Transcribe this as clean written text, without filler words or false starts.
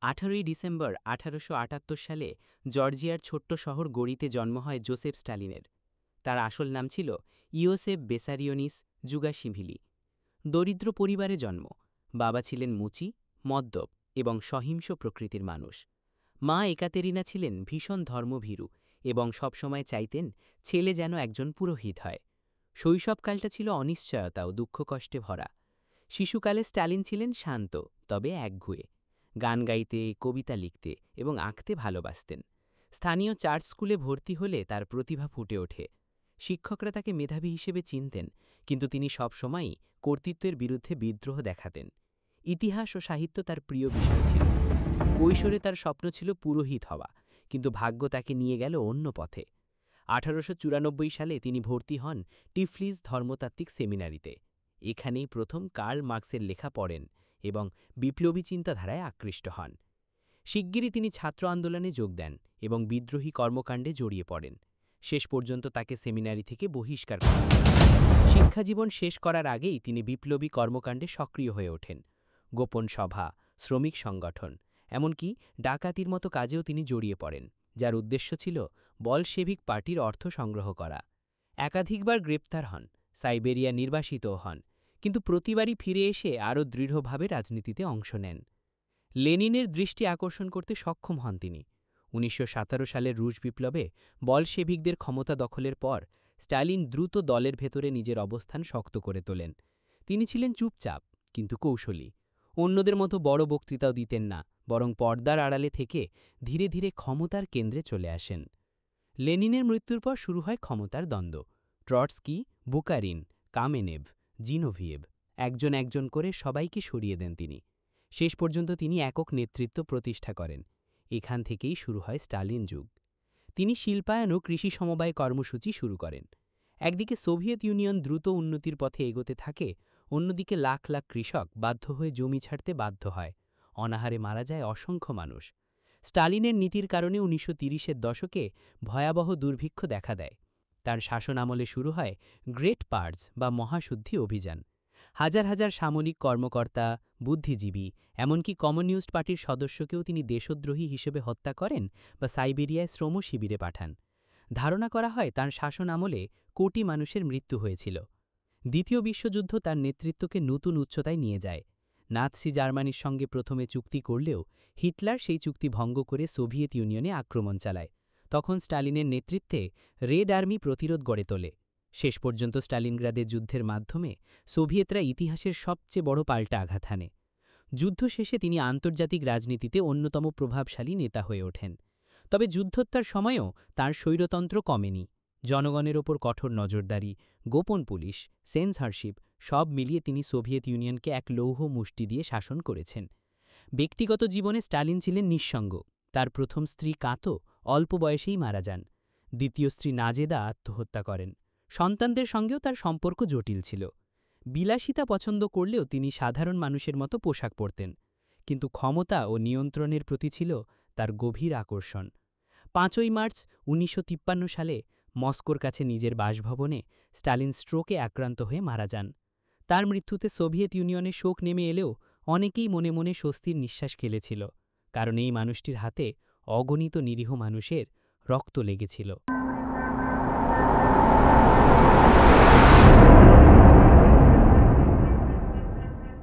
18ই December 1878 সালে জর্জিয়ার ছোট্ট শহর গড়িতে জন্ম হয় জোসেফ স্টালিনের। তার আসল নাম ছিল ইয়োসেফ বেসারিওনিস জুগাশিভিলি। দরিদ্র পরিবারে জন্ম। বাবা ছিলেন মুচি, মদ্যপ এবং সহিংস প্রকৃতির মানুষ। মা একাতেরিনা ছিলেন ভীষণ ধর্মভীরু এবং সবসময় চাইতেন ছেলে যেন একজন পুরোহিত হয়। শৈশবকালটা ছিল অনিশ্চয়তা ও দুঃখ কষ্টে ভরা। শিশুকালে স্টালিন ছিলেন শান্ত তবে একগুঁয়ে। গান গাইতে, কবিতা লিখতে এবং আঁকতে ভালোবাসতেন। স্থানীয় চার্চ স্কুলে ভর্তি হলে তার প্রতিভা ফুটে ওঠে। শিক্ষকরা তাকে মেধাবী হিসেবে চিনতেন, কিন্তু তিনি সবসময়ই কর্তৃত্বের বিরুদ্ধে বিদ্রোহ দেখাতেন। ইতিহাস ও সাহিত্য তার প্রিয় বিষয় ছিল। কৈশোরে তার স্বপ্ন ছিল পুরোহিত হওয়া, কিন্তু ভাগ্য তাকে নিয়ে গেল অন্য পথে। 1894 সালে তিনি ভর্তি হন টিফলিস ধর্মতাত্ত্বিক সেমিনারিতে। এখানেই প্রথম কার্ল মার্কসের লেখা পড়েন এবং বিপ্লবী চিন্তাধারায় আকৃষ্ট হন। শিগগিরই তিনি ছাত্র আন্দোলনে যোগ দেন এবং বিদ্রোহী কর্মকাণ্ডে জড়িয়ে পড়েন। শেষ পর্যন্ত তাকে সেমিনারি থেকে বহিষ্কার করা হয়। শিক্ষাজীবন শেষ করার আগেই তিনি বিপ্লবী কর্মকাণ্ডে সক্রিয় হয়ে ওঠেন। গোপন সভা, শ্রমিক সংগঠন, এমনকি ডাকাতির মতো কাজেও তিনি জড়িয়ে পড়েন, যার উদ্দেশ্য ছিল বলশেভিক পার্টির অর্থ সংগ্রহ করা। একাধিকবার গ্রেপ্তার হন, সাইবেরিয়া নির্বাসিতও হন, কিন্তু প্রতিবারই ফিরে এসে আরও দৃঢ়ভাবে রাজনীতিতে অংশ নেন। লেনিনের দৃষ্টি আকর্ষণ করতে সক্ষম হন তিনি। 1917 সালের রুশ বিপ্লবে বলশেভিকদের ক্ষমতা দখলের পর স্টালিন দ্রুত দলের ভেতরে নিজের অবস্থান শক্ত করে তোলেন। তিনি ছিলেন চুপচাপ কিন্তু কৌশলী। অন্যদের মতো বড় বক্তৃতাও দিতেন না, বরং পর্দার আড়ালে থেকে ধীরে ধীরে ক্ষমতার কেন্দ্রে চলে আসেন। লেনিনের মৃত্যুর পর শুরু হয় ক্ষমতার দ্বন্দ্ব। ট্রটস্কি, বুকারিন, কামেনেভ, জিনোভিয়েভ একজন একজন করে সবাইকে সরিয়ে দেন তিনি। শেষ পর্যন্ত তিনি একক নেতৃত্ব প্রতিষ্ঠা করেন। এখান থেকেই শুরু হয় স্টালিন যুগ। তিনি শিল্পায়ন ও কৃষি সমবায় কর্মসূচি শুরু করেন। একদিকে সোভিয়েত ইউনিয়ন দ্রুত উন্নতির পথে এগোতে থাকে, অন্যদিকে লাখ লাখ কৃষক বাধ্য হয়ে জমি ছাড়তে বাধ্য হয়। অনাহারে মারা যায় অসংখ্য মানুষ। স্টালিনের নীতির কারণে 1930-এর দশকে ভয়াবহ দুর্ভিক্ষ দেখা দেয়। তার শাসন আমলে শুরু হয় গ্রেট পার্জ বা মহাশুদ্ধি অভিযান। হাজার হাজার সামরিক কর্মকর্তা, বুদ্ধিজীবী, এমনকি কমিউনিস্ট পার্টির সদস্যকেও তিনি দেশদ্রোহী হিসেবে হত্যা করেন বা সাইবেরিয়ায় শ্রম শিবিরে পাঠান। ধারণা করা হয় তাঁর শাসন আমলে কোটি মানুষের মৃত্যু হয়েছিল। দ্বিতীয় বিশ্বযুদ্ধ তার নেতৃত্বকে নতুন উচ্চতায় নিয়ে যায়। নাৎসি জার্মানির সঙ্গে প্রথমে চুক্তি করলেও হিটলার সেই চুক্তি ভঙ্গ করে সোভিয়েত ইউনিয়নে আক্রমণ চালায়। তখন স্টালিনের নেতৃত্বে রেড আর্মি প্রতিরোধ গড়ে তোলে। শেষ পর্যন্ত স্টালিনগ্রাদের যুদ্ধের মাধ্যমে সোভিয়েতরা ইতিহাসের সবচেয়ে বড় পাল্টা আঘাত হানে। যুদ্ধ শেষে তিনি আন্তর্জাতিক রাজনীতিতে অন্যতম প্রভাবশালী নেতা হয়ে ওঠেন। তবে যুদ্ধোত্তর সময়েও তাঁর স্বৈরতন্ত্র কমেনি। জনগণের ওপর কঠোর নজরদারি, গোপন পুলিশ, সেন্সরশিপ সব মিলিয়ে তিনি সোভিয়েত ইউনিয়নকে এক লৌহ মুষ্টি দিয়ে শাসন করেছেন। ব্যক্তিগত জীবনে স্টালিন ছিলেন নিঃসঙ্গ। তার প্রথম স্ত্রী কাতো অল্প বয়সেই মারা যান। দ্বিতীয় স্ত্রী নাজেদা আত্মহত্যা করেন। সন্তানদের সঙ্গেও তার সম্পর্ক জটিল ছিল। বিলাসিতা পছন্দ করলেও তিনি সাধারণ মানুষের মতো পোশাক পরতেন। কিন্তু ক্ষমতা ও নিয়ন্ত্রণের প্রতি ছিল তার গভীর আকর্ষণ। 5ই মার্চ 1953 সালে মস্কোর কাছে নিজের বাসভবনে স্টালিন স্ট্রোকে আক্রান্ত হয়ে মারা যান। তার মৃত্যুতে সোভিয়েত ইউনিয়নে শোক নেমে এলেও অনেকেই মনে মনে স্বস্তির নিঃশ্বাস ফেলেছিল, কারণ এই মানুষটির হাতে অগণিত নিরীহ মানুষের রক্ত লেগেছিল।